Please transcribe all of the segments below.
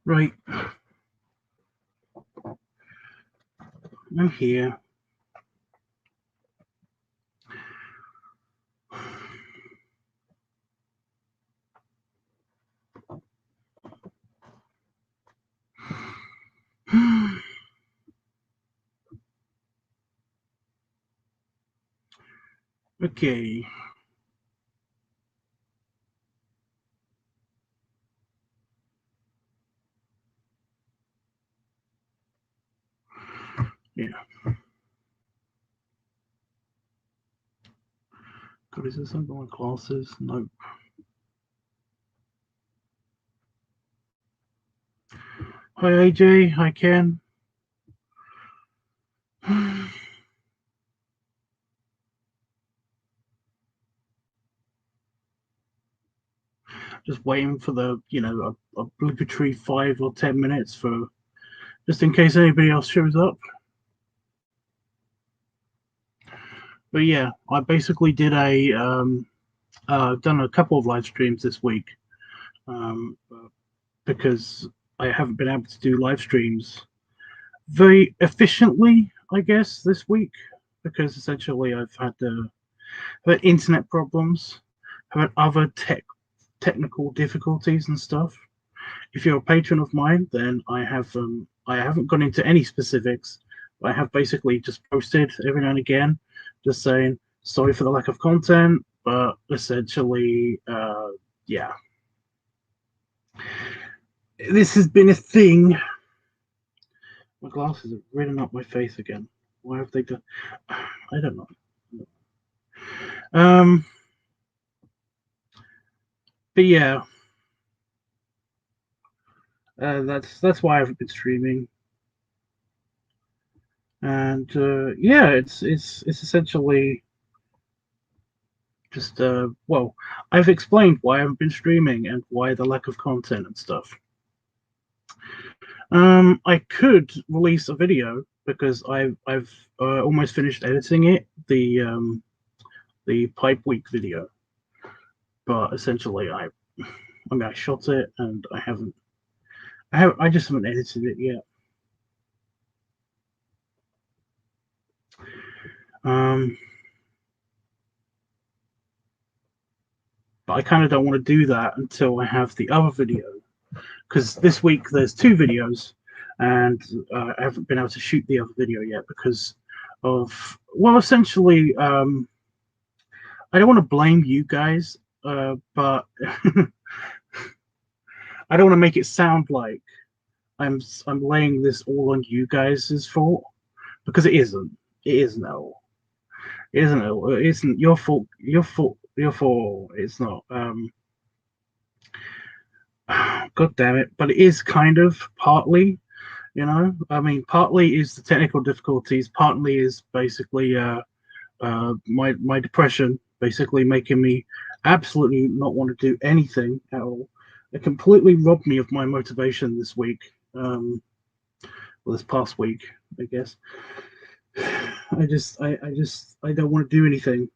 Right. I'm here. Okay. Yeah. God, is there something on classes? Nope. Hi AJ. Hi Ken. Just waiting for the, obligatory 5 or 10 minutes for, just in case anybody else shows up. But yeah, I basically did done a couple of live streams this week, because I haven't been able to do live streams very efficiently, I guess, this week, because essentially I've had internet problems, I've had other technical difficulties and stuff. If you're a patron of mine, then I haven't gone into any specifics. I have basically just posted every now and again, just saying sorry for the lack of content, but essentially, yeah, this has been a thing. My glasses have ridden up my face again. Why have they done? I don't know. But yeah, that's why I haven't been streaming. And yeah, it's essentially just well, I've explained why I haven't been streaming and why the lack of content and stuff. I could release a video because I've almost finished editing it, the Pipe Week video, but essentially I mean I shot it and I just haven't edited it yet. But I kind of don't want to do that until I have the other video, because this week there's 2 videos, and I haven't been able to shoot the other video yet because of, well, essentially, I don't want to blame you guys, but I don't want to make it sound like I'm laying this all on you guys' fault, because it isn't. It isn't at all. It isn't. It isn't your fault. Your fault. Your fault. It's not. God damn it! But it is kind of partly. I mean, partly is the technical difficulties. Partly is basically my depression, basically making me absolutely not want to do anything at all. It completely robbed me of my motivation this week. Well, this past week, I guess. I don't want to do anything,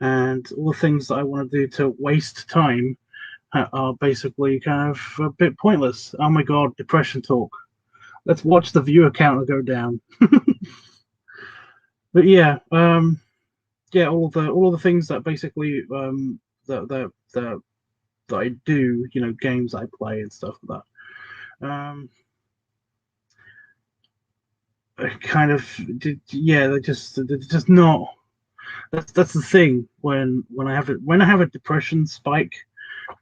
and all the things that I want to do to waste time are basically kind of a bit pointless. Oh my god, depression talk. Let's watch the viewer counter go down. But yeah, yeah, all of the things that basically that I do, games I play and stuff like that. Kind of, yeah, they're just not. That's the thing when I have a depression spike.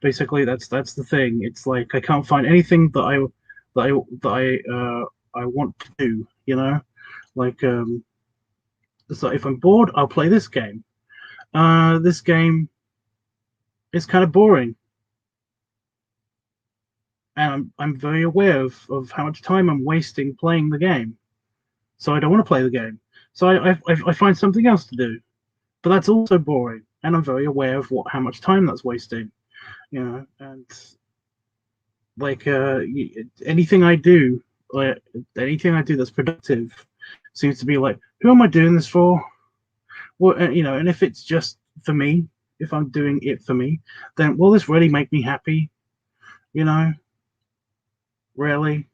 Basically, that's the thing. It's like I can't find anything that I want to do. Like so if I'm bored, I'll play this game. This game is kind of boring, and I'm very aware of how much time I'm wasting playing the game. So I don't want to play the game. So I find something else to do, but that's also boring, and I'm very aware of how much time that's wasting. And like anything I do, that's productive seems to be like, who am I doing this for? Well, and if it's just for me, if I'm doing it for me, then will this really make me happy? You know, really?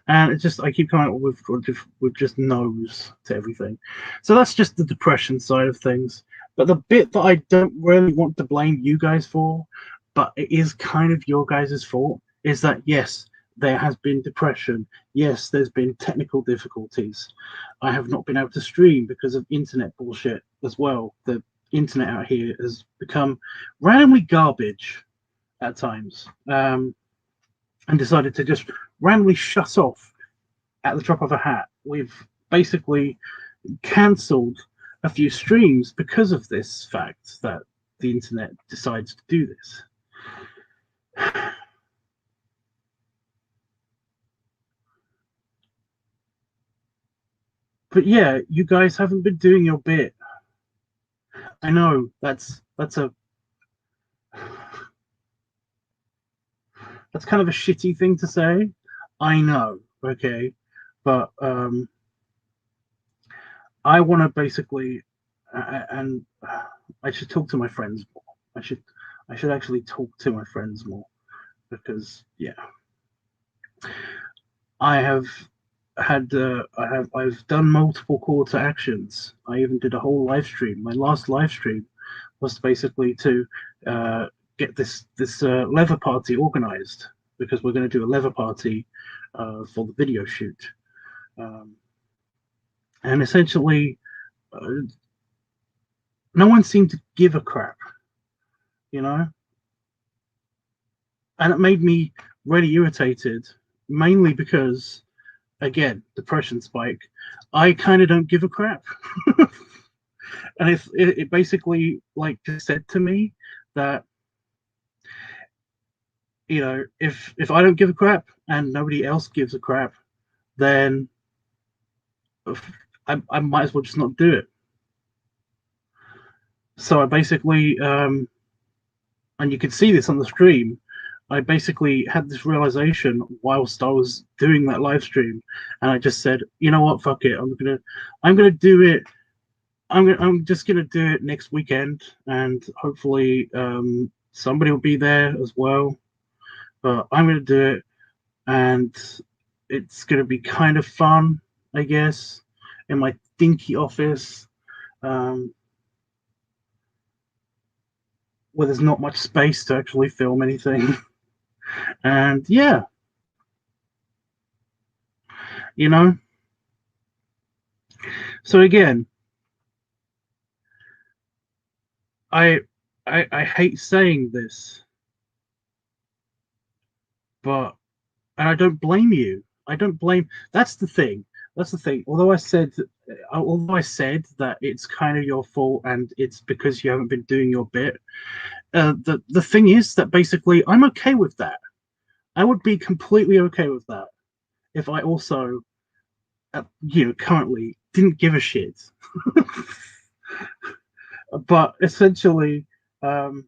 And it's just I keep coming up with just no's to everything. So that's just the depression side of things. But the bit that I don't really want to blame you guys for, but it is kind of your guys' fault, is that yes, there has been depression. Yes, there's been technical difficulties. I have not been able to stream because of internet bullshit as well. The internet out here has become randomly garbage at times, and decided to just randomly shut off at the drop of a hat. We've basically cancelled a few streams because of this fact that the internet decides to do this. But yeah, you guys haven't been doing your bit. I know that's kind of a shitty thing to say. I know, okay, but I want to basically, and I should talk to my friends more. I should actually talk to my friends more because yeah, I have I've done multiple call to actions. I even did a whole live stream. My last live stream was basically to uh, get this leather party organized because we're going to do a leather party for the video shoot, um, and essentially no one seemed to give a crap, you know, and it made me really irritated, mainly because again depression spike. I kind of don't give a crap. And if it basically like just said to me that if I don't give a crap and nobody else gives a crap, then I might as well just not do it. So I basically and you can see this on the stream, I basically had this realization whilst I was doing that live stream, and I just said, you know what, fuck it, I'm gonna do it. I'm just gonna do it next weekend, and hopefully somebody will be there as well. But I'm gonna do it, and it's gonna be kind of fun, I guess, in my dinky office, um, where there's not much space to actually film anything. And yeah, you know. So again, I I hate saying this, but and I don't blame you. I don't blame. That's the thing. That's the thing. Although I said that it's kind of your fault and it's because you haven't been doing your bit. The thing is that basically I'm okay with that. I would be completely okay with that if I also, currently didn't give a shit. But essentially, um,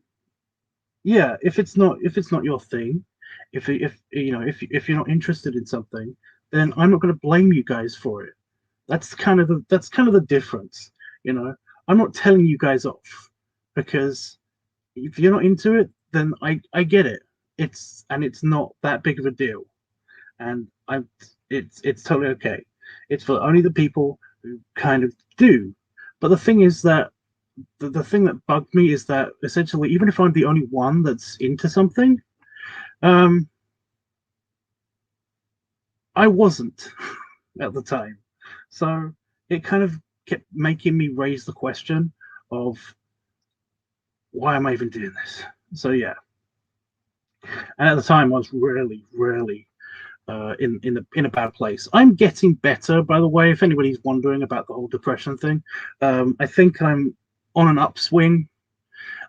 yeah, if it's not your thing, if you're not interested in something, then I'm not going to blame you guys for it. That's kind of the difference, you know. I'm not telling you guys off because if you're not into it, then I get it. It's not that big of a deal, and it's totally okay. It's for only the people who kind of do. But the thing is that the thing that bugged me is that essentially, even if I'm the only one that's into something, um, I wasn't at the time. So it kind of kept making me raise the question of why am I even doing this? So yeah, and at the time I was really, really in a bad place. I'm getting better, by the way. If anybody's wondering about the whole depression thing, I think I'm on an upswing.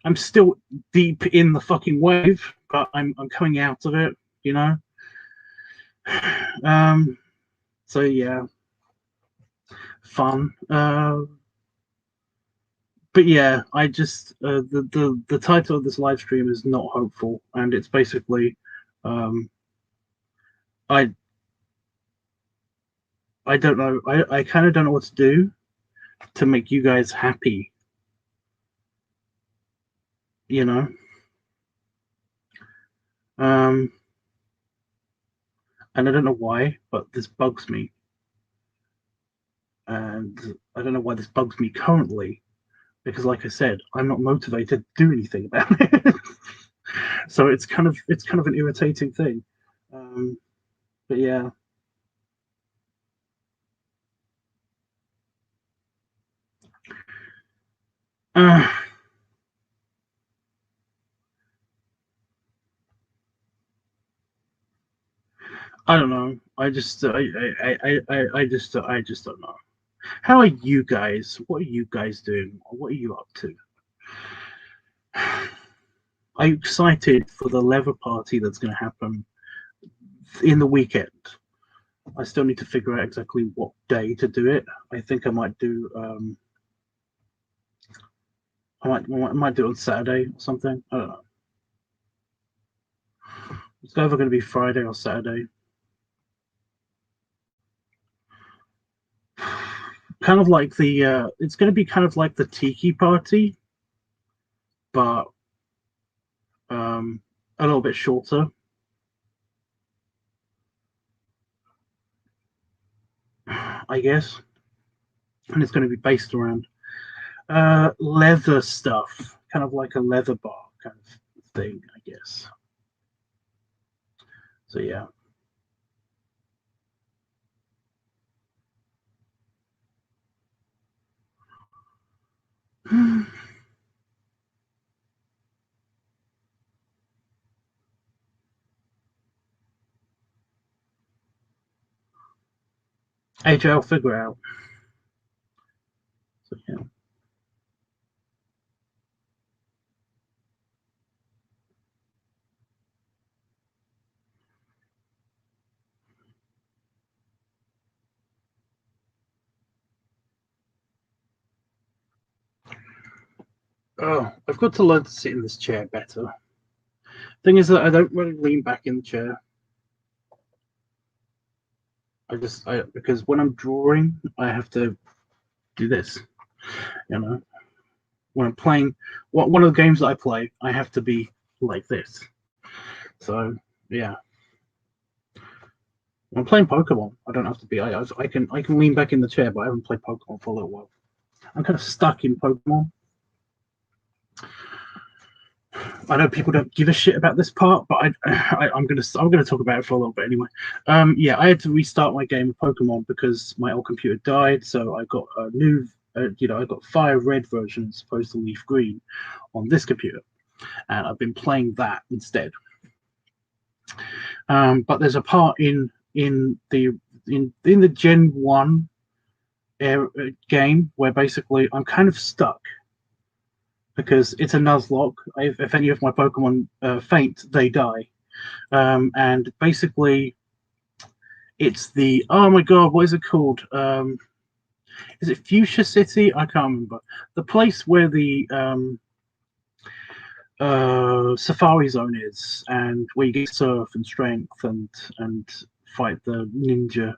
I'm still deep in the fucking wave, but I'm coming out of it. You know. Um. So yeah, fun. But yeah, I just the title of this live stream is not hopeful, and it's basically, um, I I don't know. I kind of don't know what to do to make you guys happy. you know. And I don't know why, but this bugs me. And I don't know why this bugs me currently, because like I said, I'm not motivated to do anything about it. So it's kind of an irritating thing. But yeah. Uh, I don't know. I just don't know. How are you guys? What are you guys doing? What are you up to? Are you excited for the leather party that's going to happen in the weekend? I still need to figure out exactly what day to do it. I think I might do. I might do it on Saturday or something. I don't know. It's either going to be Friday or Saturday. Kind of like the. It's going to be kind of like the tiki party, but a little bit shorter. I guess, and it's going to be based around leather stuff, kind of like a leather bar kind of thing, I guess. So yeah. AJ, I'll figure it out. So yeah. Oh, I've got to learn to sit in this chair better. Thing is that I don't really lean back in the chair. I because when I'm drawing, I have to do this. You know, when I'm playing, one of the games that I play, I have to be like this. So yeah, when I'm playing Pokemon, I don't have to be. I can lean back in the chair, but I haven't played Pokemon for a little while. I'm kind of stuck in Pokemon. I know people don't give a shit about this part, but I'm gonna talk about it for a little bit anyway. Yeah, I had to restart my game of Pokemon because my old computer died, so I got a new, I got Fire Red version as opposed to Leaf Green on this computer, and I've been playing that instead. But there's a part in the Gen One game where basically I'm kind of stuck because it's a Nuzlocke. If any of my Pokemon faint, they die. And basically, it's the oh my god, what is it called? Is it Fuchsia City? I can't remember. The place where the Safari Zone is, and where you get surf and strength and fight the ninja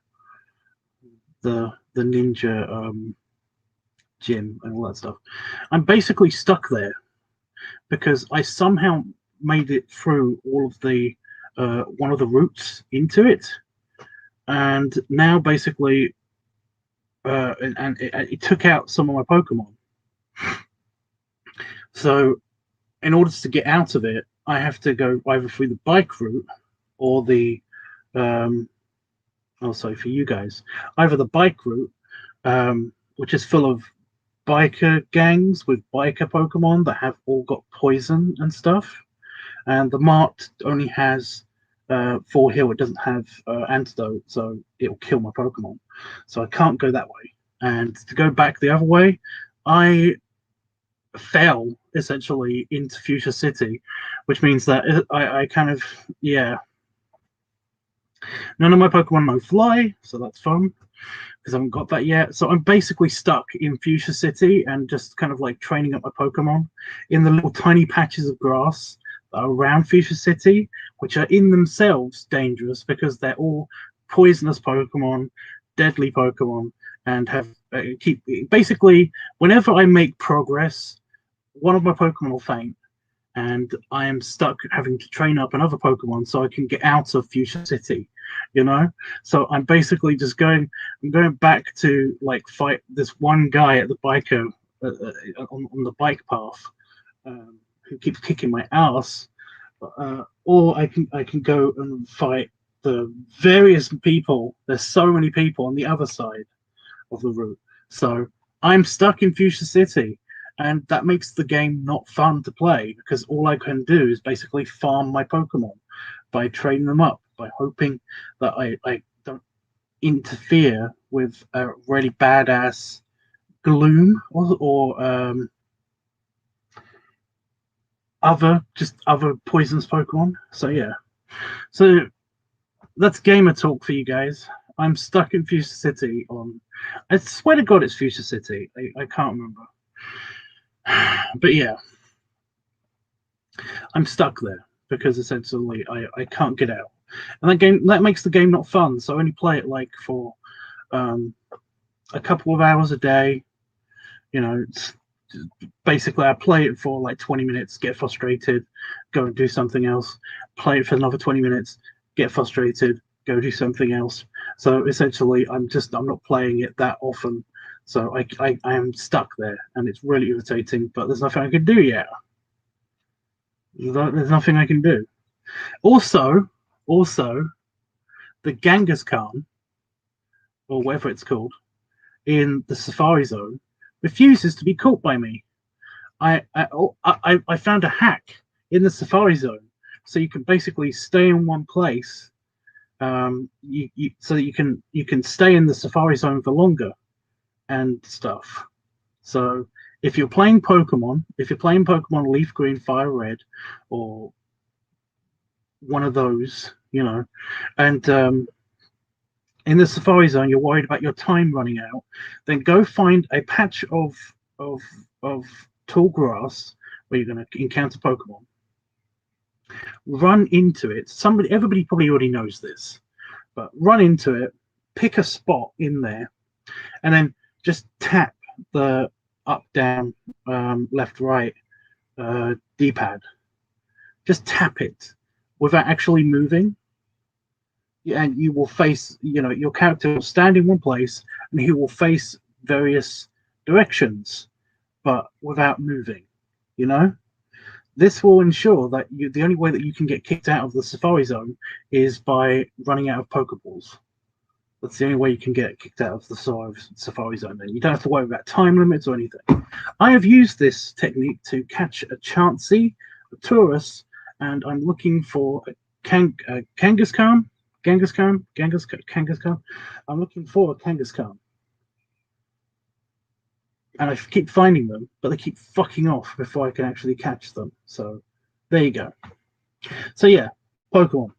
gym and all that stuff. I'm basically stuck there because I somehow made it through all of the one of the routes into it, and now basically it took out some of my Pokemon. So in order to get out of it, I have to go either through the bike route or the sorry for you guys, either the bike route, which is full of biker gangs with biker Pokemon that have all got poison and stuff, and the Mart only has Full Heal. It doesn't have Antidote, so it'll kill my Pokemon. So I can't go that way. And to go back the other way, I fell essentially into Fuchsia City, which means that I kind of, yeah. None of my Pokemon know Fly, so that's fun because I haven't got that yet. So I'm basically stuck in Fuchsia City and just kind of like training up my Pokemon in the little tiny patches of grass around Fuchsia City, which are in themselves dangerous because they're all poisonous Pokemon, deadly Pokemon, and have keep basically whenever I make progress, one of my Pokemon will faint, and I am stuck having to train up another Pokemon so I can get out of Fuchsia City, you know. So I'm basically just going. I'm going back to like fight this one guy at the biker on the bike path who keeps kicking my ass, or I can go and fight the various people. There's so many people on the other side of the route. So I'm stuck in Fuchsia City, and that makes the game not fun to play because all I can do is basically farm my Pokemon by training them up, by hoping that I don't interfere with a really badass Gloom or other poisonous Pokemon. So yeah. So that's gamer talk for you guys. I'm stuck in Fuchsia City on. I swear to God, it's Fuchsia City. I can't remember, but yeah, I'm stuck there because essentially I can't get out, and that makes the game not fun. So I only play it like for um, a couple of hours a day. You know, basically I play it for like 20 minutes, get frustrated, go and do something else. Play it for another 20 minutes, get frustrated, go do something else. So essentially, I'm not playing it that often. So I am stuck there, and it's really irritating. But there's nothing I can do yet. There's nothing I can do. Also, the Kangaskhan, or whatever it's called, in the Safari Zone, refuses to be caught by me. I found a hack in the Safari Zone, so you can basically stay in one place. So that you can stay in the Safari Zone for longer and stuff. So if you're playing Pokemon Leaf Green, Fire Red, or one of those, you know, and in the Safari Zone you're worried about your time running out, then go find a patch of of tall grass where you're going to encounter Pokemon. Run into it. Everybody probably already knows this, but run into it, pick a spot in there, and then just tap the up, down, left, right D-pad. Just tap it without actually moving, and you will face. Your character will stand in one place, and he will face various directions, but without moving. You know. This will ensure that the only way that you can get kicked out of the Safari Zone is by running out of Pokeballs. That's the only way you can get kicked out of the Safari Zone. Then you don't have to worry about time limits or anything. I have used this technique to catch a Chansey, a Taurus, and I'm looking for a Kangaskhan. Kangaskhan. I'm looking for a Kangaskhan. And I keep finding them, but they keep fucking off before I can actually catch them. So there you go. So yeah, Pokemon.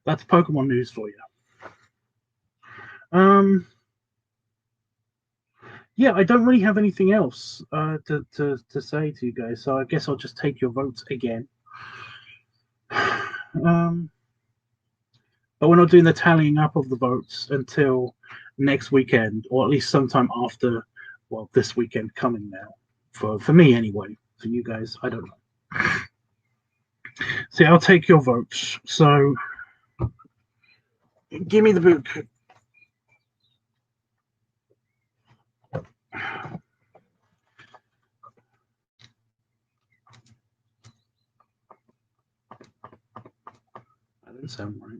That's Pokemon news for you. Yeah, I don't really have anything else to say to you guys, so I guess I'll just take your votes again. But we're not doing the tallying up of the votes until next weekend, or at least sometime after, well, this weekend coming now. For me anyway. For you guys, I don't know. See, I'll take your votes. So give me the book. That didn't sound right.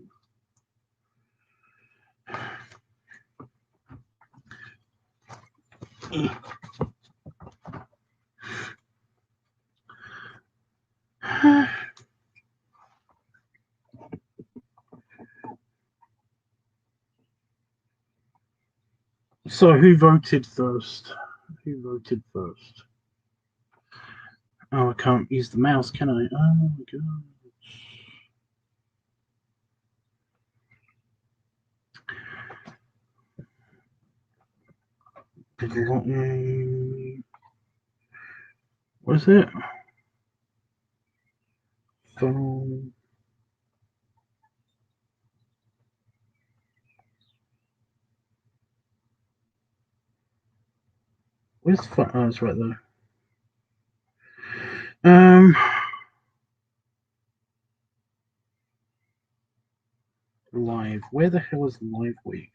So who voted first? Who voted first? Oh, I can't use the mouse, can I? Oh my god. What is it? Phone. Where's the phone? Oh, it's right there. Live. Where the hell is Live Week?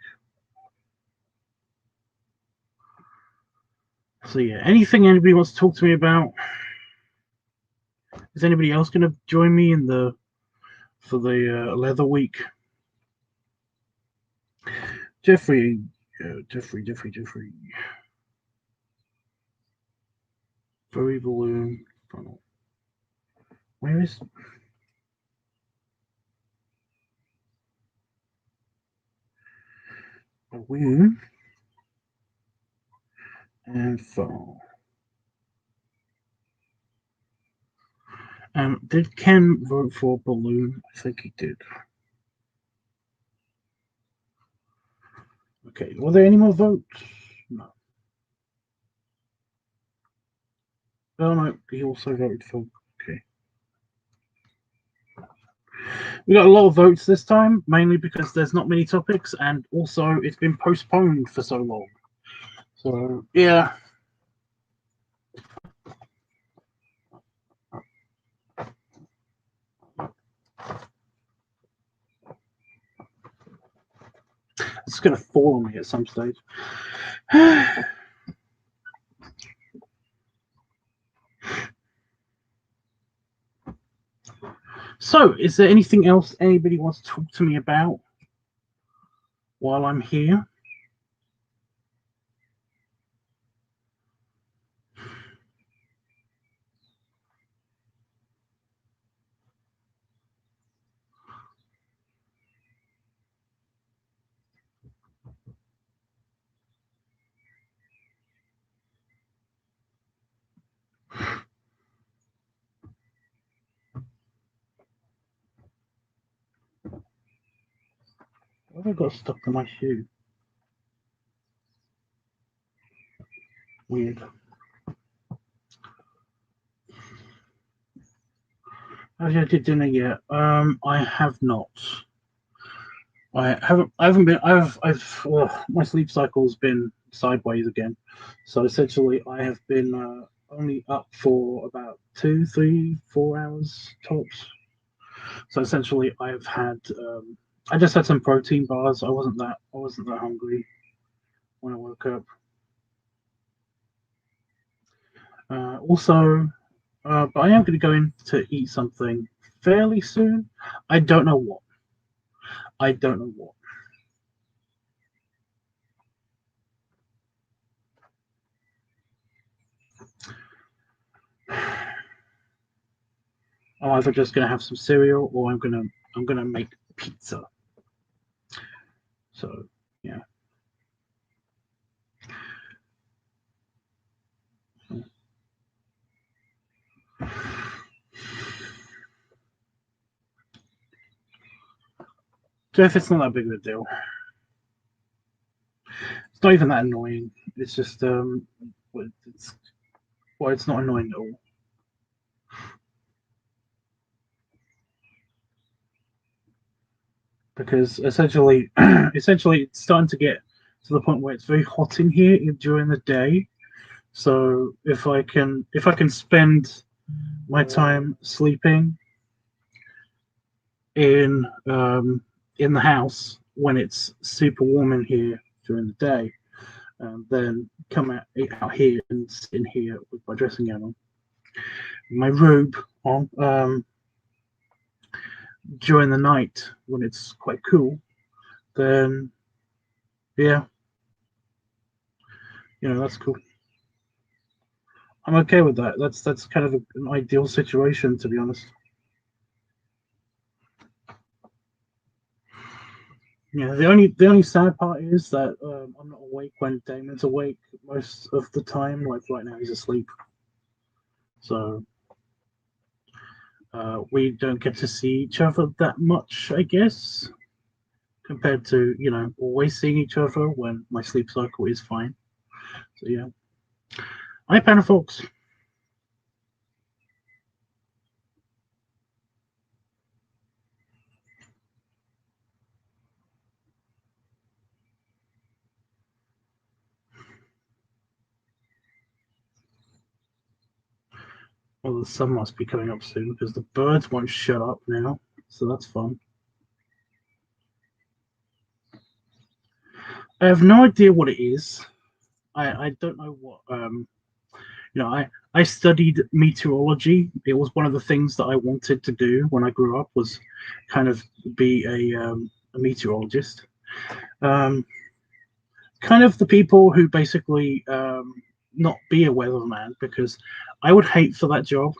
So yeah, anything anybody wants to talk to me about? Is anybody else going to join me in for the Leather Week? Jeffrey. Furry balloon funnel. Where is balloon and funnel? Did Ken vote for balloon? I think he did. Okay. Were there any more votes? No. Oh no, he also voted for. Okay. We got a lot of votes this time, mainly because there's not many topics, and also it's been postponed for so long. So yeah. It's gonna fall on me at some stage. So, is there anything else anybody wants to talk to me about while I'm here? What have I got stuck in my shoe? Weird. Have you had dinner yet? I have not. I haven't been. My sleep cycle's been sideways again. So essentially, I have been only up for about 2, 3, 4 hours tops. So essentially, I've had. I just had some protein bars. I wasn't that hungry when I woke up. But I am going to go in to eat something fairly soon. I don't know what. I don't know what. I'm either just going to have some cereal or I'm gonna make pizza. So yeah. Jeff, it's not that big of a deal. It's not even that annoying. It's just it's not annoying at all. Because essentially it's starting to get to the point where it's very hot in here during the day. So if I can spend my time sleeping in in the house when it's super warm in here during the day, then come out here and sit in here with my dressing gown on, my robe on, during the night when it's quite cool, then yeah, that's cool. I'm okay with that. That's kind of an ideal situation, to be honest. Yeah, the only sad part is that I'm not awake when Damon's awake most of the time. Like right now, he's asleep, so we don't get to see each other that much, I guess, compared to always seeing each other when my sleep cycle is fine. So yeah, hi Panafox. Well, the sun must be coming up soon because the birds won't shut up now, so that's fun. I have no idea what it is. I don't know what I studied meteorology. It was one of the things that I wanted to do when I grew up, was kind of be a meteorologist. Um, Kind of the people who basically not be a weatherman, because I would hate for that job.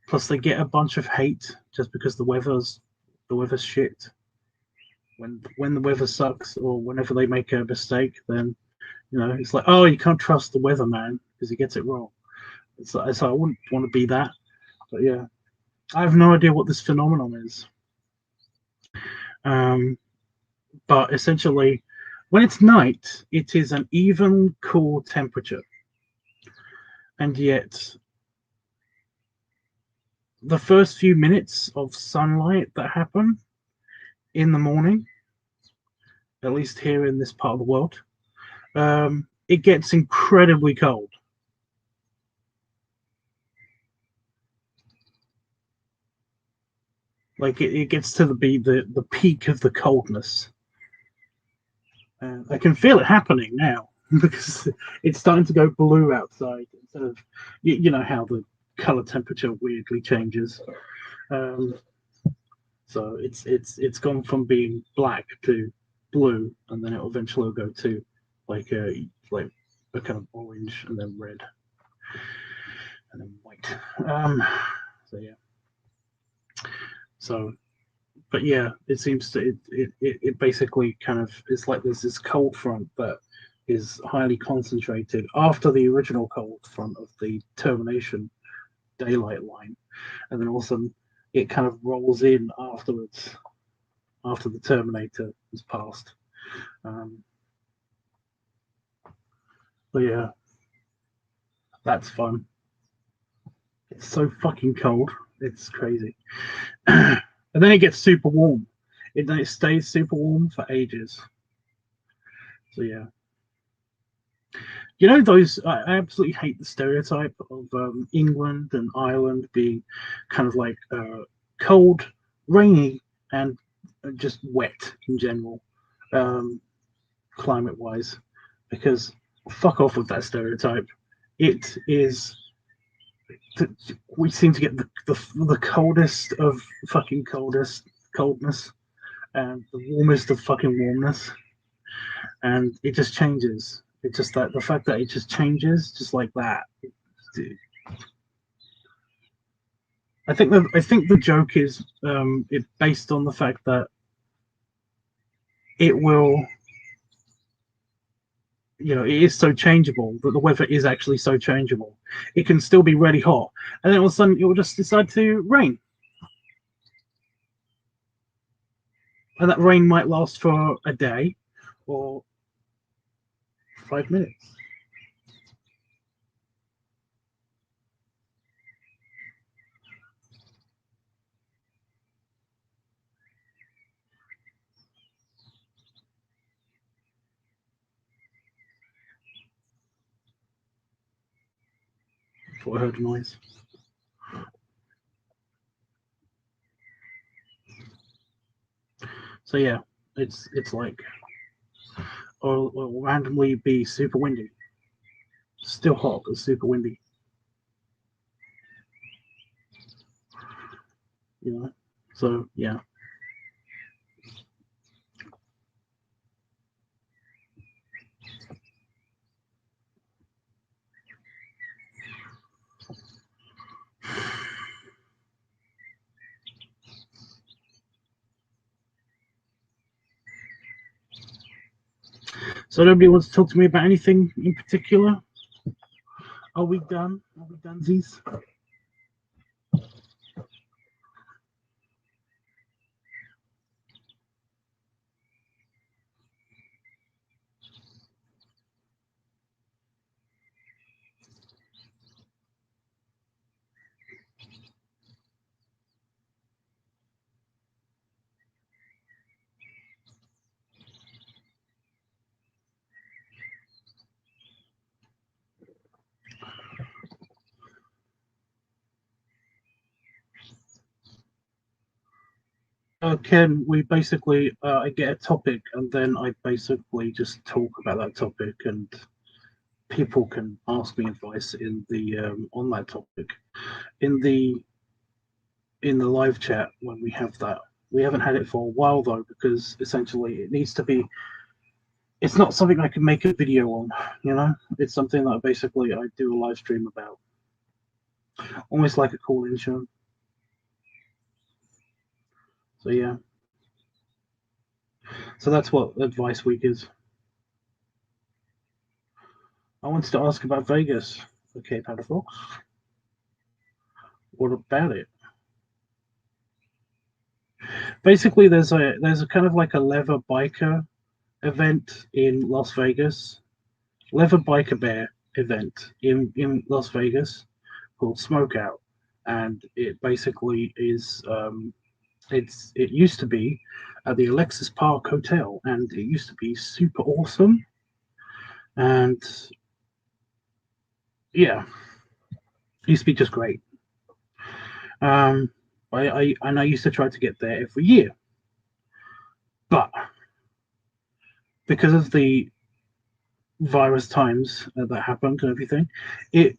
Plus, they get a bunch of hate just because the weather's shit. When the weather sucks, or whenever they make a mistake, then it's like, oh, you can't trust the weatherman because he gets it wrong. So I wouldn't want to be that. But yeah, I have no idea what this phenomenon is. Um, but essentially, when it's night, it is an even, cool temperature, and yet the first few minutes of sunlight that happen in the morning, at least here in this part of the world, it gets incredibly cold. Like it gets to the peak of the coldness. I can feel it happening now because it's starting to go blue outside instead of you know how the color temperature weirdly changes. Um, so it's gone from being black to blue, and then it'll eventually go to like a kind of orange, and then red, and then white. So yeah. So, but yeah, it seems to it basically kind of, it's like there's this cold front that is highly concentrated after the original cold front of the termination daylight line, and then all of a sudden it kind of rolls in afterwards after the terminator has passed. Um, but yeah, that's fun. It's so fucking cold. It's crazy. And then it gets super warm. Then it stays super warm for ages. So yeah. Those, I absolutely hate the stereotype of England and Ireland being kind of like cold, rainy, and just wet in general, um, climate wise, because fuck off with that stereotype. It is, we seem to get the coldest of fucking coldness, and the warmest of fucking warmness, and it just changes. It's just that the fact that it just changes just like that. I think the joke is it based on the fact that it will, it is so changeable, that the weather is actually so changeable. It can still be really hot, and then all of a sudden it will just decide to rain, and that rain might last for a day or 5 minutes. Thought I heard a noise. So yeah, it's like, or randomly be super windy. Still hot, but super windy. So yeah. So nobody wants to talk to me about anything in particular? Are we done? Are we donesies? Ken, we basically I get a topic and then I basically just talk about that topic, and people can ask me advice in the on that topic in the live chat when we have that. We haven't had it for a while though, because essentially it needs to be. It's not something I can make a video on, you know. It's something that basically I do a live stream about, almost like a call-in show. So yeah. So that's what Advice Week is. I wanted to ask about Vegas. Okay, Padafox. What about it? Basically, there's a kind of like a leather biker event in Las Vegas. Leather biker bear event in Las Vegas called Smokeout, and it basically is it used to be at the Alexis Park Hotel, and it used to be super awesome. And yeah, it used to be just great. I used to try to get there every year, but because of the virus times that happened and everything, it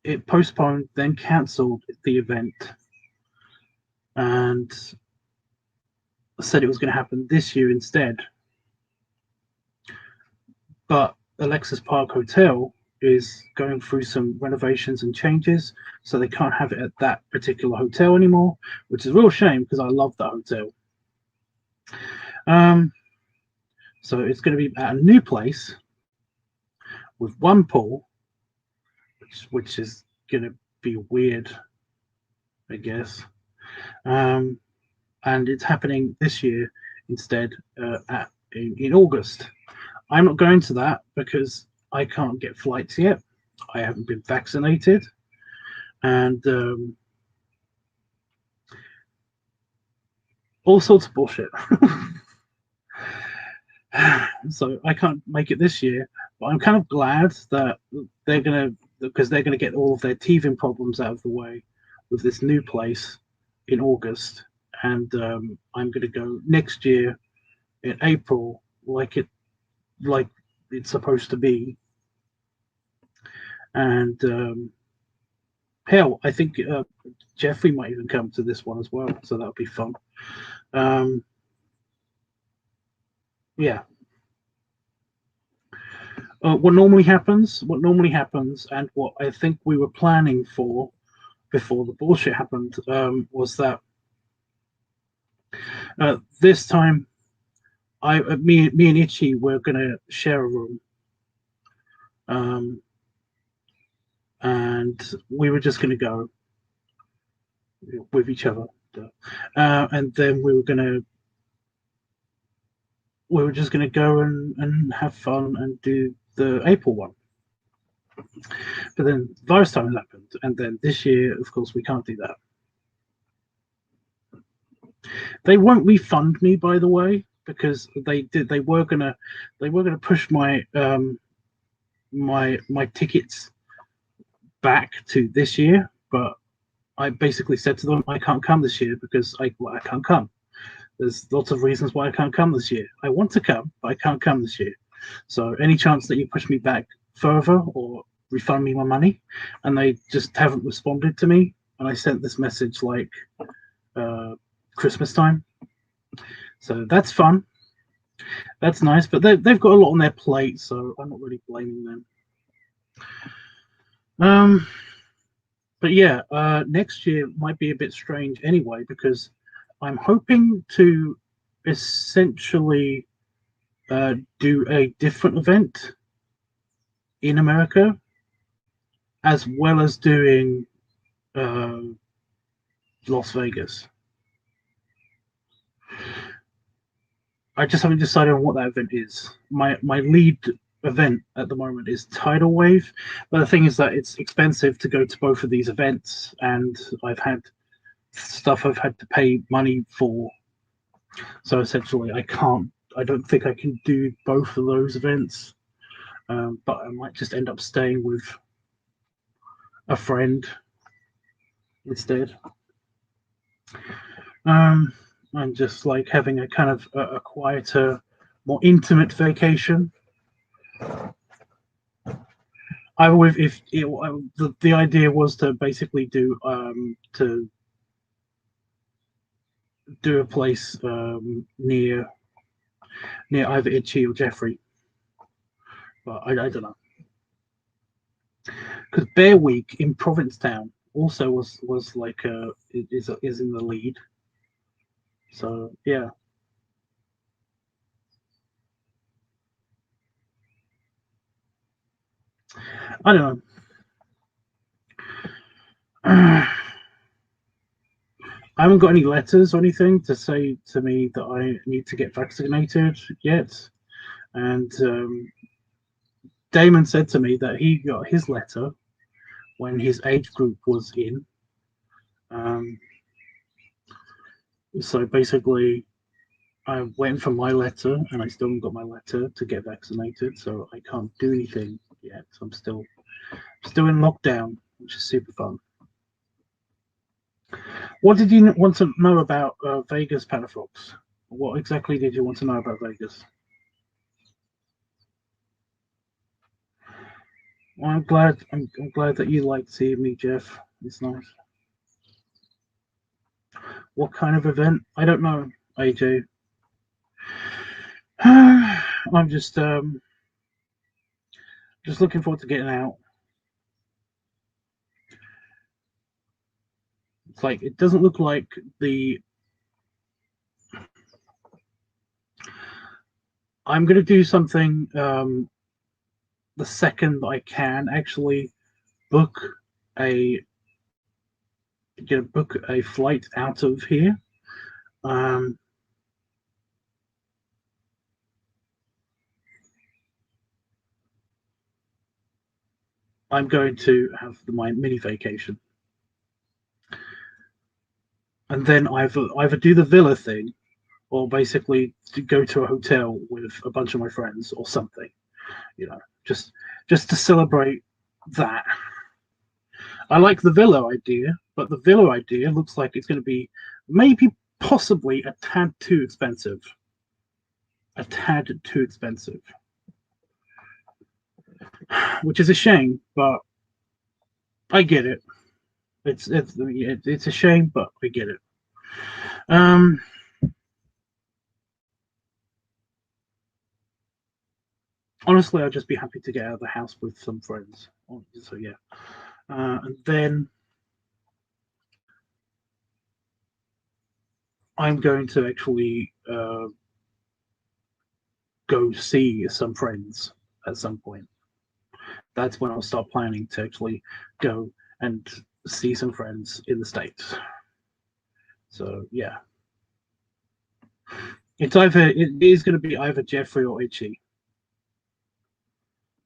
it postponed, then cancelled the event, and said it was going to happen this year instead. But Alexis Park Hotel is going through some renovations and changes, so they can't have it at that particular hotel anymore, which is a real shame because I love that hotel. So it's going to be at a new place with one pool, which is going to be weird, I guess. And it's happening this year instead in August. I'm not going to that because I can't get flights yet. I haven't been vaccinated, and all sorts of bullshit. So I can't make it this year, but I'm kind of glad that they're gonna because they're gonna get all of their teething problems out of the way with this new place in August, and I'm gonna go next year in April, like it's supposed to be, and hell, I think Jeffrey might even come to this one as well, so that'll be fun. Yeah. What normally happens, and what I think we were planning for before the bullshit happened, was that this time, me and Itchy were gonna share a room, and we were just gonna go with each other, and then we were just gonna go and have fun and do the April one. But then virus time happened, and then this year, of course, we can't do that. They won't refund me, by the way, because they were gonna push my my tickets back to this year, but I basically said to them I can't come this year because I can't come. There's lots of reasons why I can't come this year. I want to come, but I can't come this year. So any chance that you push me back further or refund me my money? And they just haven't responded to me. And I sent this message like Christmas time. So that's fun. That's nice, but they've got a lot on their plate, so I'm not really blaming them. But yeah, next year might be a bit strange anyway, because I'm hoping to essentially do a different event in America, as well as doing Las Vegas. I just haven't decided on what that event is. My lead event at the moment is Tidal Wave, but the thing is that it's expensive to go to both of these events, and I've had stuff I've had to pay money for. So essentially, I don't think I can do both of those events, but I might just end up staying with a friend instead. and just like having a kind of a quieter, more intimate vacation. I would, if it, the idea was to basically do a place near either Itchy or Jeffrey, but I don't know, because Bear Week in Provincetown also was like is in the lead. So yeah, I don't know. I haven't got any letters or anything to say to me that I need to get vaccinated yet. And Damon said to me that he got his letter when his age group was in. Um, so basically, I went for my letter and I still haven't got my letter to get vaccinated. So I can't do anything yet. So I'm still in lockdown, which is super fun. What did you want to know about Vegas, Panafox? What exactly did you want to know about Vegas? Well, I'm glad that you liked seeing me, Jeff. It's nice. What kind of event? I don't know, AJ. I'm just looking forward to getting out. It's like it doesn't look like the. I'm gonna do something the second I can actually book a book a flight out of here. Um, I'm going to have my mini vacation, and then either do the villa thing, or basically to go to a hotel with a bunch of my friends or something. You know, just to celebrate that. I like the villa idea, but the villa idea looks like it's going to be maybe possibly a tad too expensive. A tad too expensive, which is a shame, but I get it. It's a shame, but I get it. Um, Honestly, I'd just be happy to get out of the house with some friends. So yeah, and then I'm going to actually go see some friends at some point. That's when I'll start planning to actually go and see some friends in the States. So yeah, it is going to be either Jeffrey or Itchy.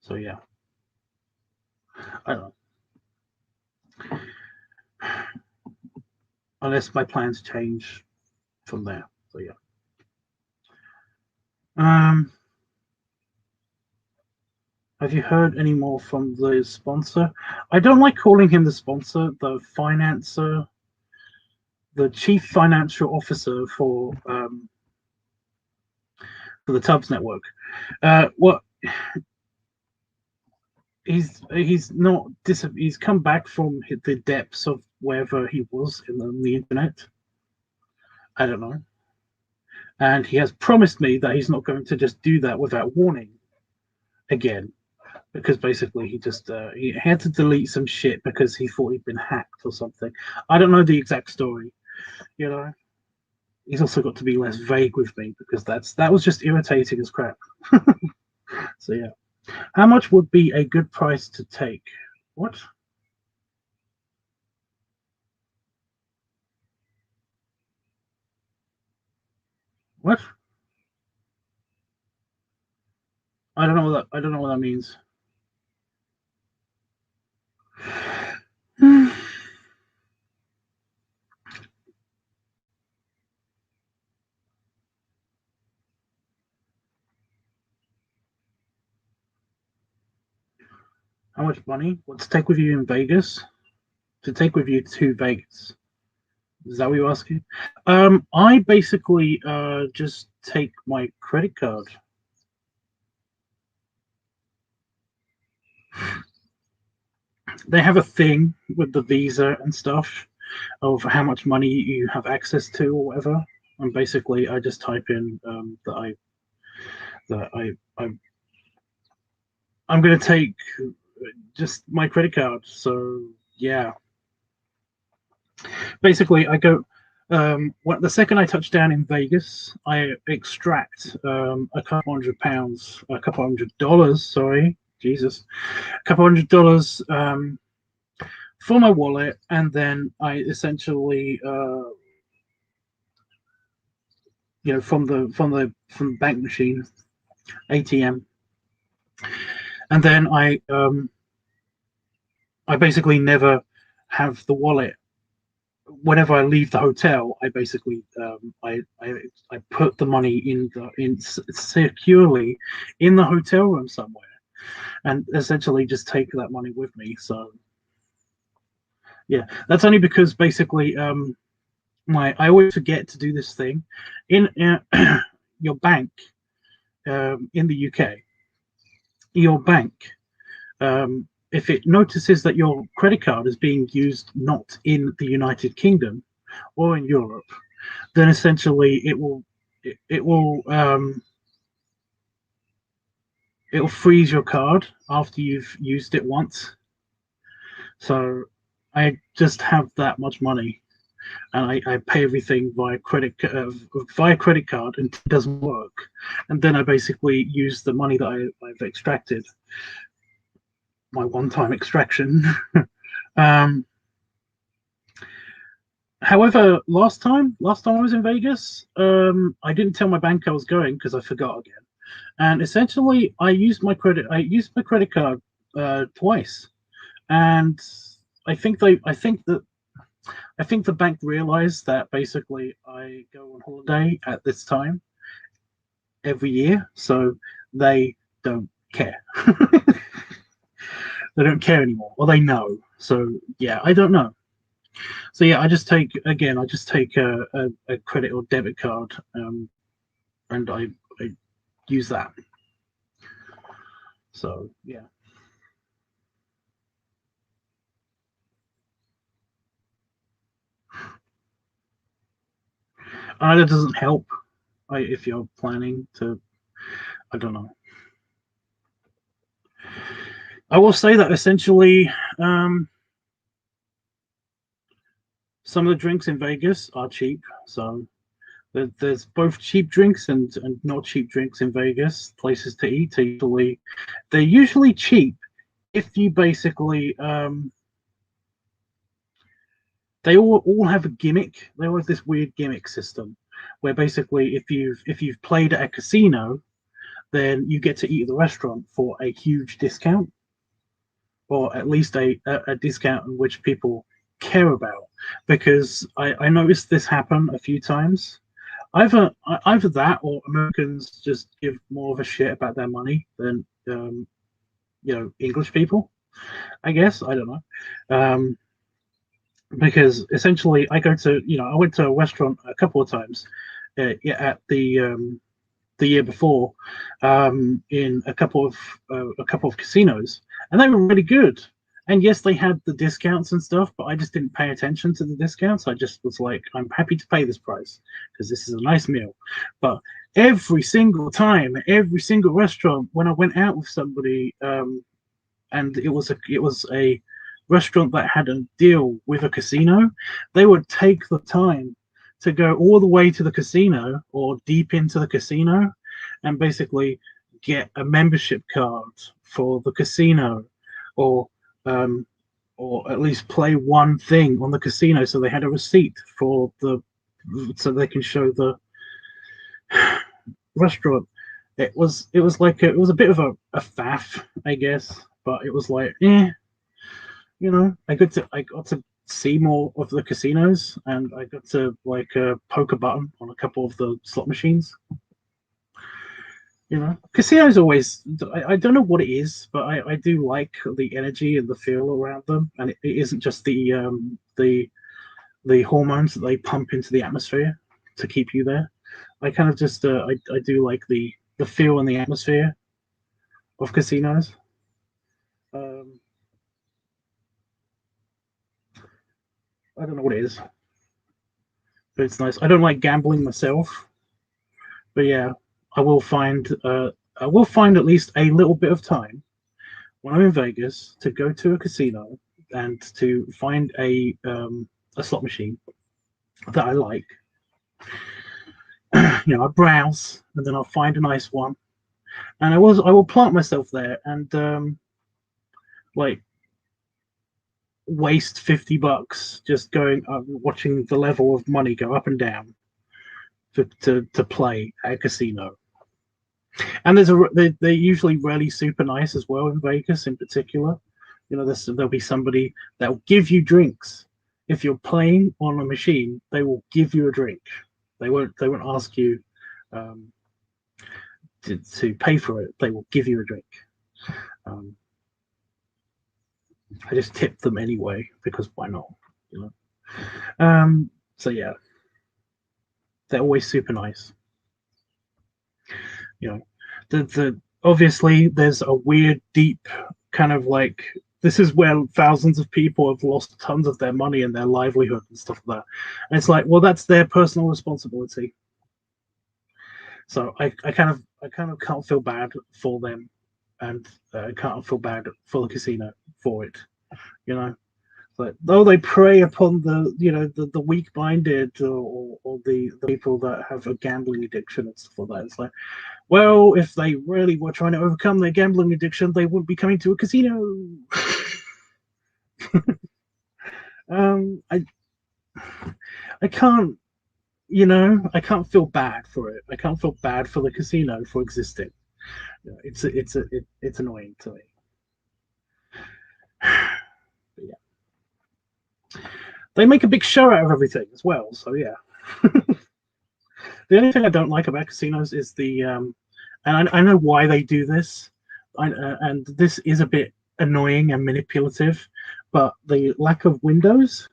So yeah, I don't know. Unless my plans change from there. So yeah. Um, have you heard any more from the sponsor? I don't like calling him the sponsor, the financer, the chief financial officer for the Tubbs Network. What he's not he's come back from the depths of wherever he was in the internet. I don't know, and he has promised me that he's not going to just do that without warning again, because basically he had to delete some shit because he thought he'd been hacked or something. I don't know the exact story, you know. He's also got to be less vague with me because that was just irritating as crap. So yeah, how much would be a good price to take? What? What? I don't know what that means. How much money? What to take with you in Vegas? To take with you to Vegas. Is that what you're asking? I basically just take my credit card. They have a thing with the Visa and stuff of how much money you have access to or whatever. And basically, I just type in that I'm going to take just my credit card. So yeah, basically, I go. The second I touch down in Vegas, I extract a couple £100, a couple $100. Sorry, Jesus, a couple $100 for my wallet, and then I essentially, from the bank machine, ATM, and then I basically never have the wallet. Whenever I leave the hotel, I basically I put the money in securely in the hotel room somewhere, and essentially just take that money with me. So yeah, that's only because basically I always forget to do this thing in your bank in the UK. Your bank, if it notices that your credit card is being used not in the United Kingdom or in Europe, then essentially it will freeze your card after you've used it once. So I just have that much money, and I pay everything via credit card, and it doesn't work. And then I basically use the money that I've extracted, my one-time extraction. um, However, last time I was in Vegas, I didn't tell my bank I was going because I forgot again. And essentially, I used my credit card twice, and I think the bank realized that basically I go on holiday at this time every year, so they don't care. They don't care anymore, or they know. So yeah, I don't know. So yeah, I just take a credit or debit card, and I use that. So yeah, that doesn't help. If you're planning to, I don't know. I will say that essentially, um, some of the drinks in Vegas are cheap. So there's both cheap drinks and not cheap drinks in Vegas. Places to eat they're usually cheap if you basically they all have a gimmick. They all have this weird gimmick system where basically if you've played at a casino, then you get to eat at the restaurant for a huge discount, or at least a discount in which people care about. Because I noticed this happen a few times. Either that or Americans just give more of a shit about their money than English people. I guess I don't know. Because essentially I went to a restaurant a couple of times yeah, at the year before, in a couple of casinos, and they were really good. And yes, they had the discounts and stuff, but I just didn't pay attention to the discounts. I just was like, I'm happy to pay this price because this is a nice meal. But every single time, every single restaurant, when I went out with somebody, and it was a restaurant that had a deal with a casino, they would take the time to go all the way to the casino or deep into the casino and basically get a membership card for the casino, or um, or at least play one thing on the casino, so they had a receipt so they can show the restaurant. It was a bit of a faff, I guess, but it was like, I got to see more of the casinos, and I got to poke a button on a couple of the slot machines. Casinos always. I don't know what it is, but I do like the energy and the feel around them, and it isn't just the the hormones that they pump into the atmosphere to keep you there. I kind of just I do like the feel and the atmosphere of casinos. Um, I don't know what it is, but it's nice. I don't like gambling myself, but yeah, I will find at least a little bit of time when I'm in Vegas to go to a casino and to find a slot machine that I like. I browse and then I'll find a nice one, and I will plant myself there and like waste $50 just going watching the level of money go up and down to play at a casino. And they're usually really super nice as well in Vegas, in particular. There'll be somebody that'll give you drinks if you're playing on a machine. They will give you a drink. They won't ask you to pay for it. They will give you a drink. I just tip them anyway because why not? So yeah, they're always super nice. The obviously there's a weird, deep kind of like this is where thousands of people have lost tons of their money and their livelihood and stuff like that. And it's like, well, that's their personal responsibility. So I kind of can't feel bad for them, and I can't feel bad for the casino for it. But though they prey upon the weak-minded or the people that have a gambling addiction and stuff like that. It's like, well, if they really were trying to overcome their gambling addiction, they wouldn't be coming to a casino. I can't, I can't feel bad for it. I can't feel bad for the casino for existing. It's annoying to me. But yeah, they make a big show out of everything as well. So yeah. The only thing I don't like about casinos is and I know why they do this, and this is a bit annoying and manipulative, but the lack of windows,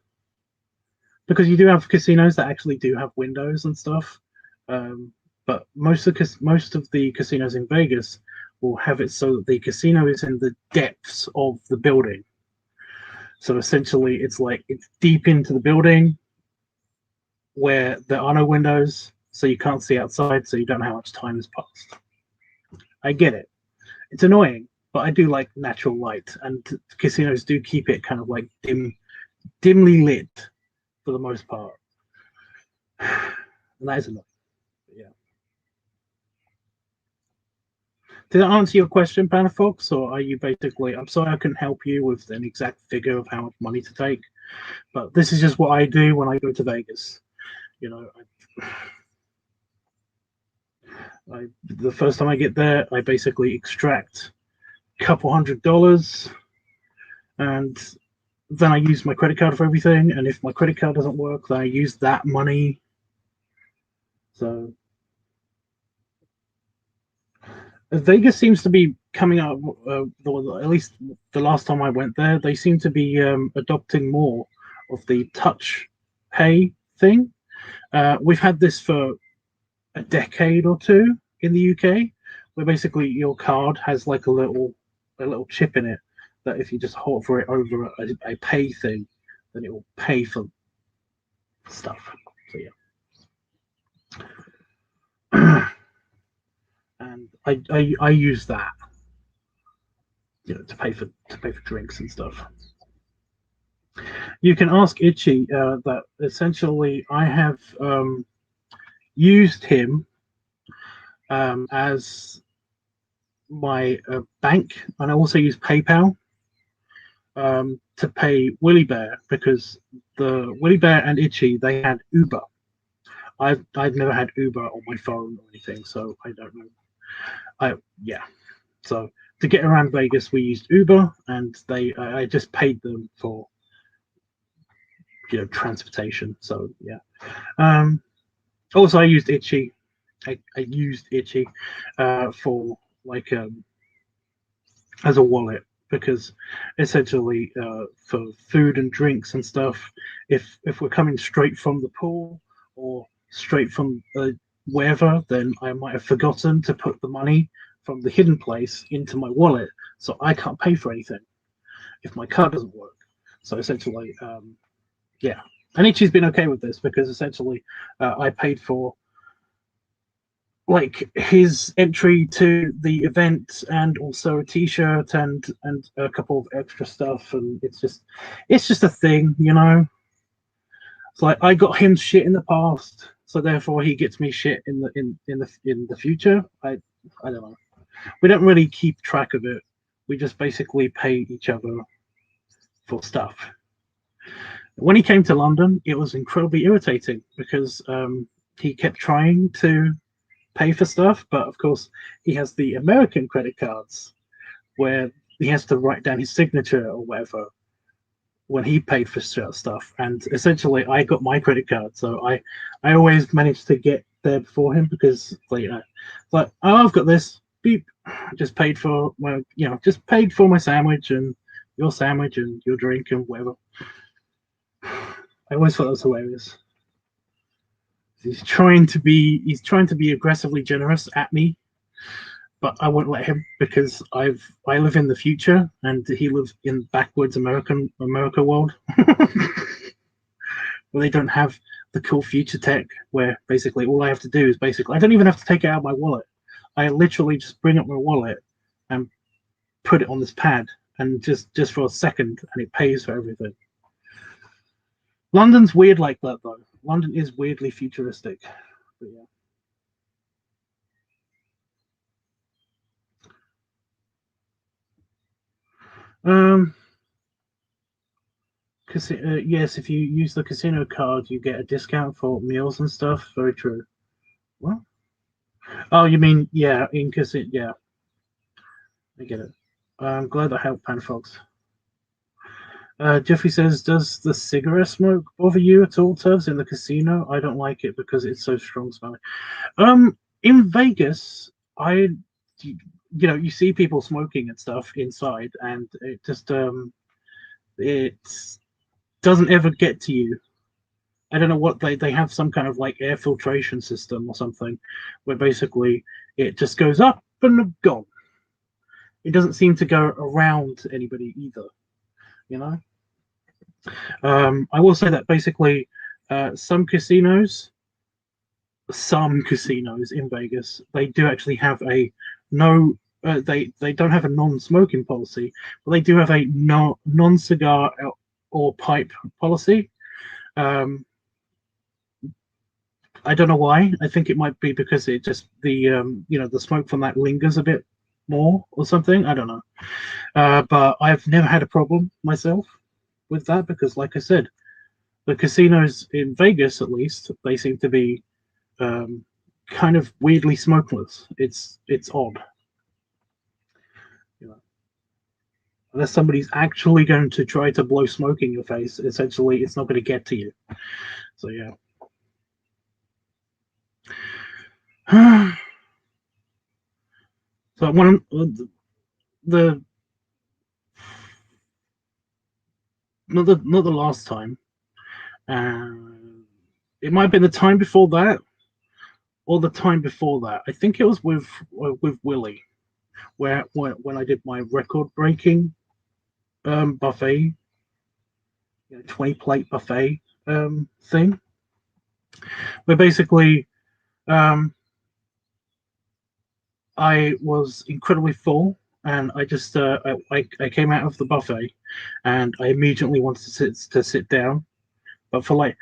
because you do have casinos that actually do have windows and stuff, but most of the casinos in Vegas will have it so that the casino is in the depths of the building. So essentially, it's deep into the building where there are no windows, so you can't see outside, so you don't know how much time has passed. I get it. It's annoying, but I do like natural light, and casinos do keep it kind of like dimly lit for the most part. And that is annoying. But yeah. Did I answer your question, Panafox, or are you basically? I'm sorry I couldn't help you with an exact figure of how much money to take, but this is just what I do when I go to Vegas. The first time I get there, I basically extract a couple $100, and then I use my credit card for everything. And if my credit card doesn't work, then I use that money. So Vegas seems to be coming up, at least the last time I went there, they seem to be adopting more of the touch pay thing. We've had this for a decade or two in the UK, where basically your card has like a little chip in it that if you just hover it over a pay thing, then it will pay for stuff. So yeah. And I use that, to pay for drinks and stuff. You can ask Itchy that essentially I have used him as my bank, and I also use PayPal to pay Willie Bear, because the Willie Bear and Itchy, they had Uber. I've never had Uber on my phone or anything, so I don't know. So to get around Vegas, we used Uber, and I just paid them for transportation. So yeah. Also, I used Itchy. I used Itchy for as a wallet because essentially for food and drinks and stuff, if we're coming straight from the pool or straight from wherever, then I might have forgotten to put the money from the hidden place into my wallet, so I can't pay for anything if my card doesn't work. So essentially, yeah. And Ichi's been okay with this because essentially I paid for like his entry to the event and also a t-shirt and a couple of extra stuff, and it's just a thing, you know. It's like I got him shit in the past, so therefore he gets me shit in the future. I don't know. We don't really keep track of it. We just basically pay each other for stuff. When he came to London, it was incredibly irritating because he kept trying to pay for stuff, but of course he has the American credit cards where he has to write down his signature or whatever when he paid for stuff. And essentially, I got my credit card, so I always managed to get there before him because, like, you know, like, oh, I've got this. Beep, just paid for my, just paid for my sandwich and your sandwich and your drink and whatever. I always thought that was hilarious. He's trying to be aggressively generous at me, but I won't let him because I live in the future and he lives in backwards America world where they don't have the cool future tech where basically all I have to do is I don't even have to take it out of my wallet. I literally just bring up my wallet and put it on this pad and just for a second and it pays for everything. London's weird like that though. London is weirdly futuristic. But yeah. Yes, if you use the casino card, you get a discount for meals and stuff. Very true. What? Oh, you mean in casino? Yeah, I get it. I'm glad that helped, Panfox. Jeffrey says, "Does the cigarette smoke bother you at all, Tuvs, in the casino? I don't like it because it's so strong smelling." In Vegas, you see people smoking and stuff inside, and it doesn't ever get to you. I don't know what they have some kind of like air filtration system or something where basically it just goes up and gone. It doesn't seem to go around anybody either, you know. I will say that basically some casinos in Vegas, they do actually have a no they don't have a non-smoking policy, but they do have a non-cigar or pipe policy. I don't know why. I think it might be because it just the smoke from that lingers a bit more or something. I don't know. But I've never had a problem myself with that because, like I said, the casinos in Vegas, at least, they seem to be kind of weirdly smokeless. It's odd. You know, unless somebody's actually going to try to blow smoke in your face, essentially, it's not going to get to you. So yeah. So one the not the last time. It might have been the time before that, or the time before that. I think it was with Willie, where when I did my record breaking buffet, 20 plate buffet thing, where basically I was incredibly full and I just I came out of the buffet and I immediately wanted to sit down, but for like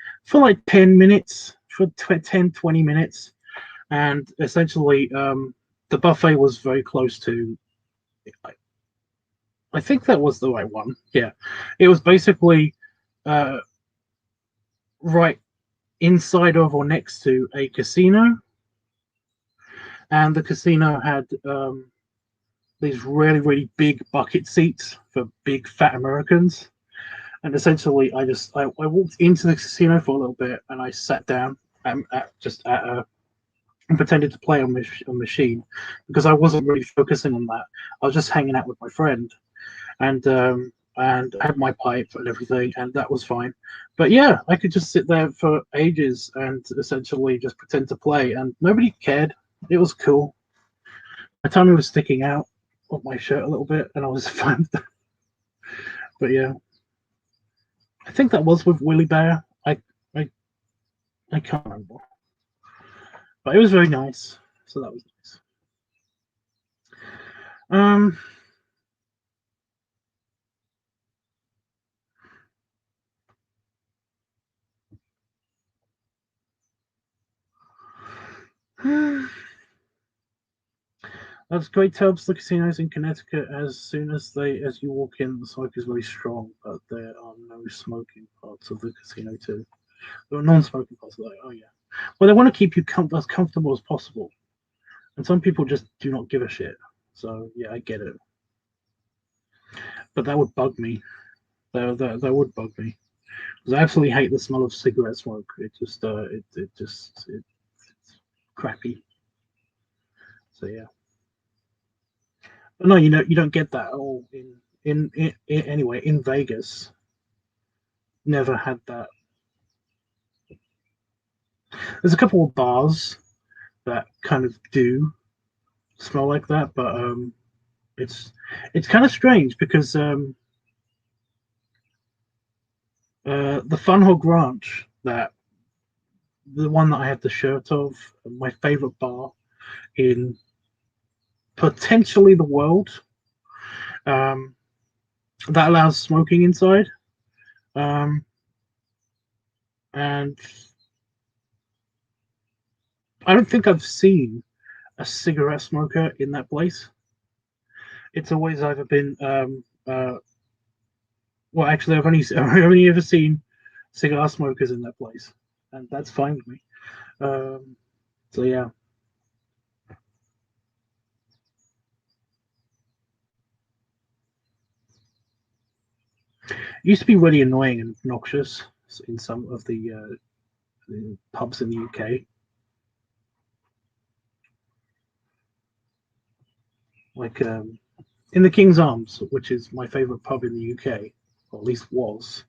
10 minutes, for 10 20 minutes, and essentially the buffet was very close to, I think that was the right one. Yeah, it was basically right inside of or next to a casino, and the casino had these really big bucket seats for big fat Americans. And essentially, I walked into the casino for a little bit and I sat down and pretended to play on a machine because I wasn't really focusing on that. I was just hanging out with my friend, and I had my pipe and everything, and that was fine. But yeah, I could just sit there for ages and essentially just pretend to play, and nobody cared. It was cool. My tummy was sticking out of my shirt a little bit, and I was fine with that. But yeah, I think that was with Willie Bear. I I can't remember, but it was very nice. So that was nice. Um, that's great. Tubbs, the casinos in Connecticut. As you walk in, the smoke is very strong, but there are no smoking parts of the casino too. There are non-smoking parts. Like, oh yeah, well they want to keep you as comfortable as possible, and some people just do not give a shit. So yeah, I get it, but that would bug me. That would bug me because I absolutely hate the smell of cigarette smoke. It's crappy. So yeah. But no, you don't get that at all in anyway in Vegas. Never had that. There's a couple of bars that kind of do smell like that, but it's it's kind of strange because the Fun Hog Ranch, that the one that I had the shirt of, my favorite bar in potentially the world, um, that allows smoking inside, um, and I don't think I've seen a cigarette smoker in that place. It's always either been well, actually, I've only ever seen cigar smokers in that place, and that's fine with me. So yeah, it used to be really annoying and obnoxious in some of the pubs in the UK. Like in the King's Arms, which is my favourite pub in the UK, or at least was.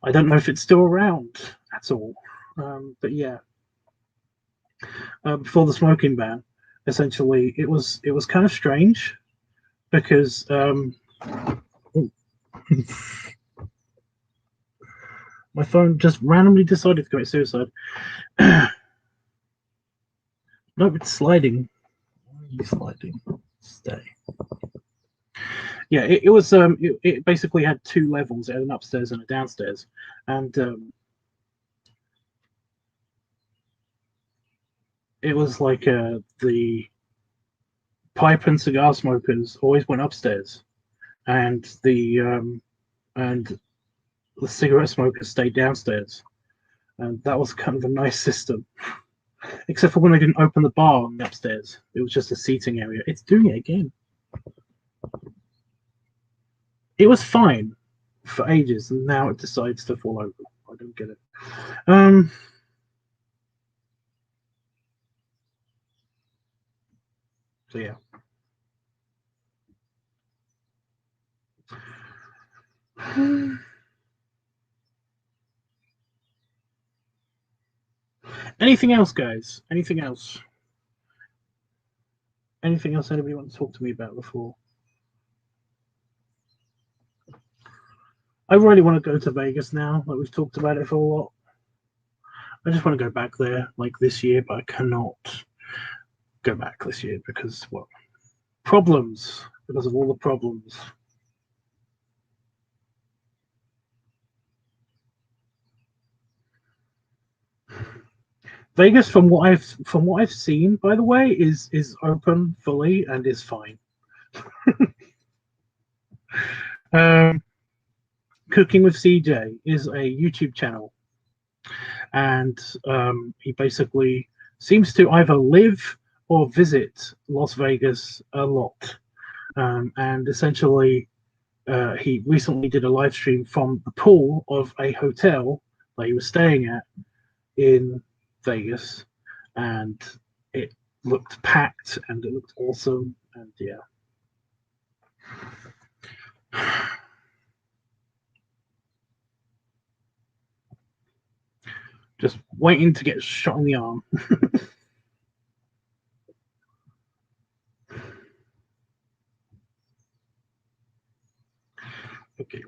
I don't know if it's still around at all, but yeah, before the smoking ban, essentially it was kind of strange because my phone just randomly decided to commit suicide. No, it's sliding. Why are you sliding? Stay. Yeah, it basically had two levels, it had an upstairs and a downstairs, and it was like the pipe and cigar smokers always went upstairs, and the cigarette smokers stayed downstairs, and that was kind of a nice system. Except for when I didn't open the bar on the upstairs, it was just a seating area. It's doing it again. It was fine for ages, and now it decides to fall over. I don't get it. Um, so yeah. Anything else, guys? Anything else? Anything else anybody want to talk to me about before? I really want to go to Vegas now. Like we've talked about it for a lot. I just want to go back there like this year, but I cannot go back this year because well, problems. Because of all the problems. Vegas, from what I've seen, by the way, is open fully and is fine. Um, Cooking with CJ is a YouTube channel, and he basically seems to either live or visit Las Vegas a lot. And essentially, he recently did a live stream from the pool of a hotel that he was staying at in Vegas, and it looked packed and it looked awesome. And yeah, Just waiting to get shot in the arm. Okay.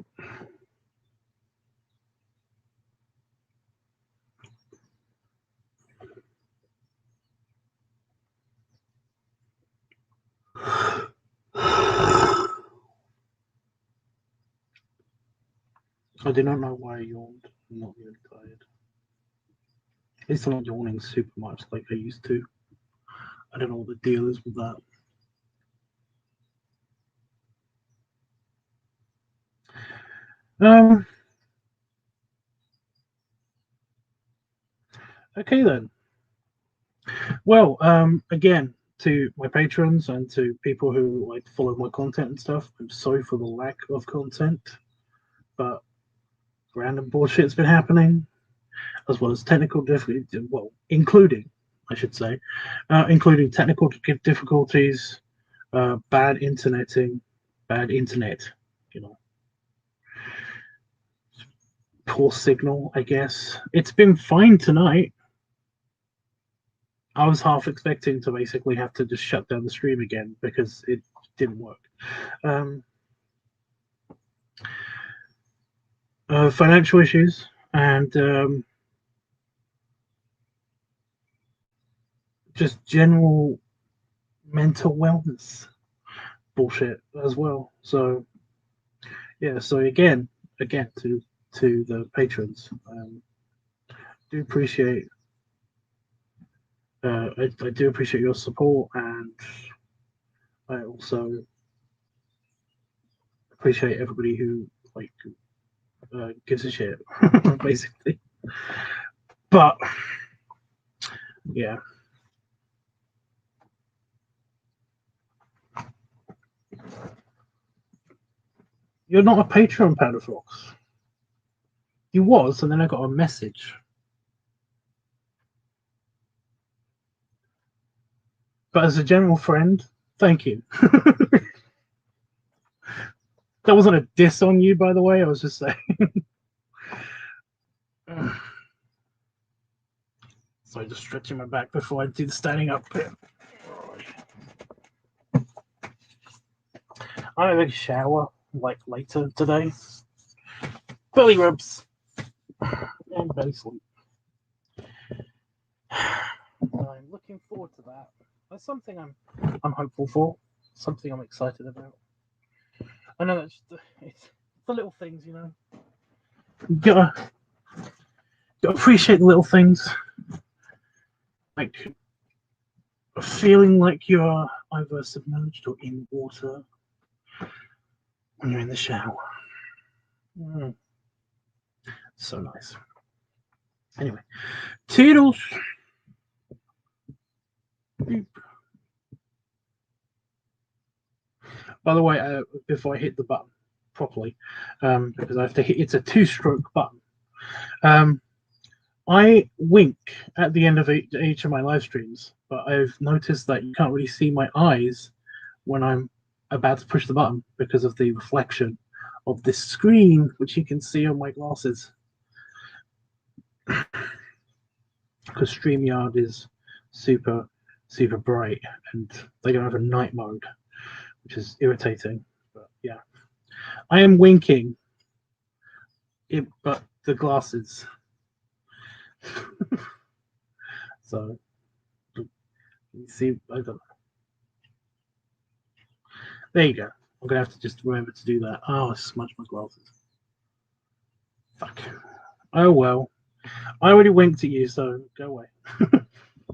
I do not know why I yawned. I'm not really tired. At least I'm not yawning super much like I used to. I don't know what the deal is with that. Okay then. Well, again, to my patrons and to people who like follow my content and stuff, I'm sorry for the lack of content, but random bullshit's been happening, as well as technical difficulties. Well, including, I should say, including technical difficulties, bad internet, you know, poor signal. I guess it's been fine tonight. I was half expecting to basically have to just shut down the stream again because it didn't work. Financial issues and just general mental wellness bullshit as well. So yeah, so again to the patrons, do appreciate I do appreciate your support, and I also appreciate everybody who like gives a shit basically. But yeah, you're not a patron, Panafox. You was, and then I got a message. But as a general friend, thank you. That wasn't a diss on you, by the way. I was just saying. So just stretching my back before I do the standing up bit. I'm gonna take a shower like later today. Belly rubs and belly sleep. I'm looking forward to that. That's something I'm hopeful for. Something I'm excited about. I know that's it's the little things, you know. You gotta appreciate the little things, like feeling like you are either submerged or in water when you're in the shower. So nice. Anyway, toodles. Boop. By the way, before I hit the button properly, because I have to hit, it's a 2-stroke button. I wink at the end of each of my live streams, but I've noticed that you can't really see my eyes when I'm about to push the button because of the reflection of this screen, which you can see on my glasses. Because StreamYard is super bright and they don't have a night mode, which is irritating. But yeah, I am winking, but the glasses. So you see, I don't know. There you go. I'm gonna have to just remember to do that. Oh, I smudged my glasses. Fuck. Oh well. I already winked at you, so go away.